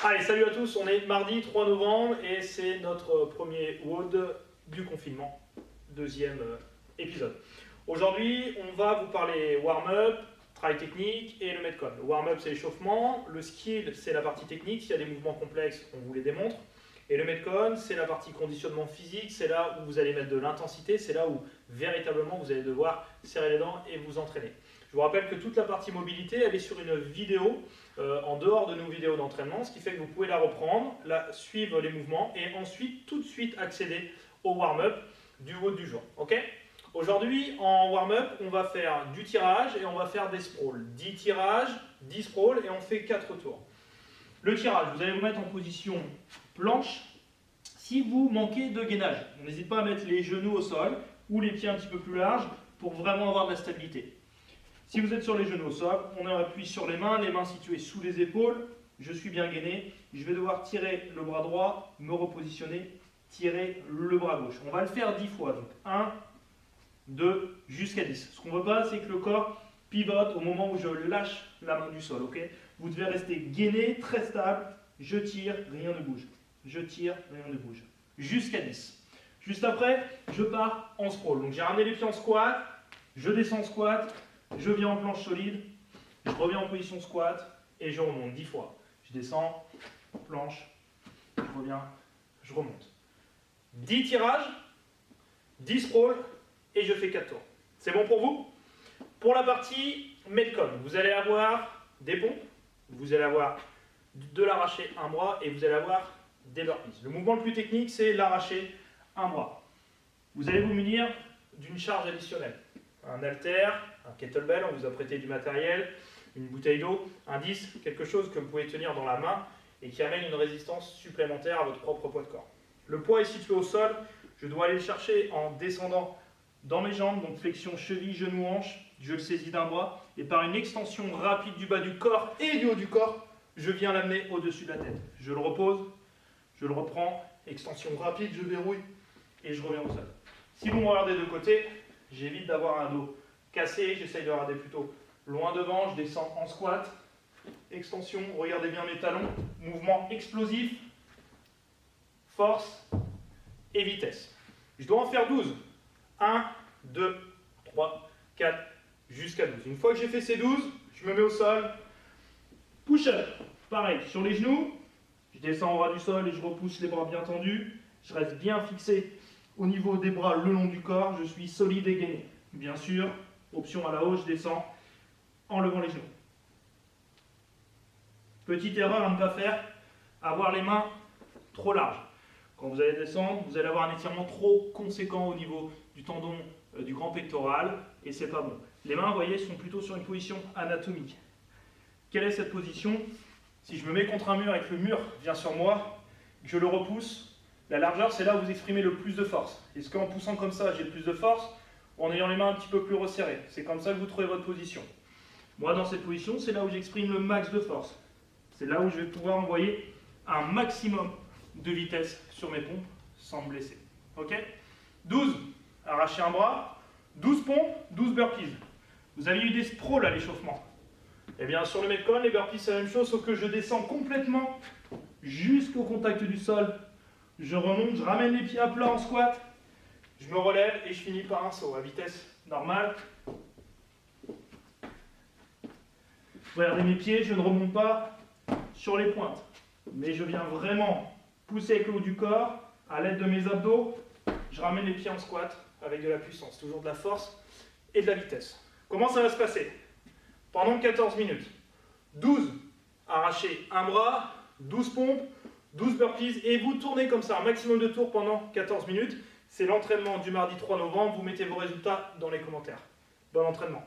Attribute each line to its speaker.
Speaker 1: Allez, salut à tous, on est mardi 3 novembre et c'est notre premier WOD du confinement, deuxième épisode. Aujourd'hui, on va vous parler warm-up, travail technique et le Metcon. Le warm-up, c'est l'échauffement, le skill, c'est la partie technique, s'il y a des mouvements complexes, on vous les démontre. Et le Metcon, c'est la partie conditionnement physique, c'est là où vous allez mettre de l'intensité, c'est là où véritablement vous allez devoir serrer les dents et vous entraîner. Je vous rappelle que toute la partie mobilité, elle est sur une vidéo en dehors de nos vidéos d'entraînement, ce qui fait que vous pouvez la reprendre, suivre les mouvements et ensuite tout de suite accéder au warm-up du WOD du jour. Okay. Aujourd'hui, en warm-up, on va faire du tirage et on va faire des sprawls. 10 tirages, 10 sprawls et on fait 4 tours. Le tirage, vous allez vous mettre en position planche. Si vous manquez de gainage, n'hésitez pas à mettre les genoux au sol ou les pieds un petit peu plus larges pour vraiment avoir de la stabilité. Si vous êtes sur les genoux au sol, on appuie sur les mains situées sous les épaules. Je suis bien gainé. Je vais devoir tirer le bras droit, me repositionner, tirer le bras gauche. On va le faire 10 fois. Donc 1, 2, jusqu'à 10. Ce qu'on ne veut pas, c'est que le corps pivote au moment où je lâche la main du sol. Okay, vous devez rester gainé, très stable. Je tire, rien ne bouge. Je tire, rien ne bouge. Jusqu'à 10. Juste après, je pars en sprawl. Donc j'ai ramené les pieds en squat. Je descends en squat. Je viens en planche solide, je reviens en position squat et je remonte 10 fois. Je descends, planche, je reviens, je remonte. 10 tirages, 10 sprawls et je fais 4 tours. C'est bon pour vous? Pour la partie Metcon, vous allez avoir des pompes, vous allez avoir de l'arraché un bras et vous allez avoir des burpees. Le mouvement le plus technique, c'est l'arraché un bras. Vous allez vous munir d'une charge additionnelle. Un haltère, un kettlebell, on vous a prêté du matériel, une bouteille d'eau, un disque, quelque chose que vous pouvez tenir dans la main et qui amène une résistance supplémentaire à votre propre poids de corps. Le poids est situé au sol, je dois aller le chercher en descendant dans mes jambes, donc flexion cheville, genou, hanche, je le saisis d'un bras et par une extension rapide du bas du corps et du haut du corps, je viens l'amener au-dessus de la tête. Je le repose, je le reprends, extension rapide, je verrouille et je reviens au sol. Si vous me regardez de côté, j'évite d'avoir un dos cassé, j'essaye de regarder plutôt loin devant, je descends en squat, extension, regardez bien mes talons, mouvement explosif, force et vitesse. Je dois en faire 12. 1, 2, 3, 4, jusqu'à 12. Une fois que j'ai fait ces 12, je me mets au sol, push-up, pareil, sur les genoux, je descends au ras du sol et je repousse les bras bien tendus, je reste bien fixé au niveau des bras le long du corps, je suis solide et gainé. Bien sûr, option à la hausse, je descends en levant les genoux. Petite erreur à ne pas faire, avoir les mains trop larges. Quand vous allez descendre, vous allez avoir un étirement trop conséquent au niveau du tendon du grand pectoral et c'est pas bon. Les mains, vous voyez, sont plutôt sur une position anatomique. Quelle est cette position? Si je me mets contre un mur et que le mur vient sur moi, que je le repousse, la largeur, c'est là où vous exprimez le plus de force. Est-ce qu'en poussant comme ça, j'ai plus de force ou en ayant les mains un petit peu plus resserrées? C'est comme ça que vous trouvez votre position. Moi, dans cette position, c'est là où j'exprime le max de force. C'est là où je vais pouvoir envoyer un maximum de vitesse sur mes pompes sans me blesser. Ok? 12, arracher un bras. 12 pompes, 12 burpees. Vous avez eu des sprawls à l'échauffement. Eh bien, sur le Metcon, les burpees, c'est la même chose, sauf que je descends complètement jusqu'au contact du sol. Je remonte, je ramène les pieds à plat en squat, je me relève et je finis par un saut à vitesse normale. Regardez mes pieds, je ne remonte pas sur les pointes, mais je viens vraiment pousser avec le haut du corps, à l'aide de mes abdos, je ramène les pieds en squat avec de la puissance, toujours de la force et de la vitesse. Comment ça va se passer? Pendant 14 minutes, 12 arracher un bras, 12 pompes, 12 burpees et vous tournez comme ça un maximum de tours pendant 14 minutes. C'est l'entraînement du mardi 3 novembre. Vous mettez vos résultats dans les commentaires. Bon entraînement.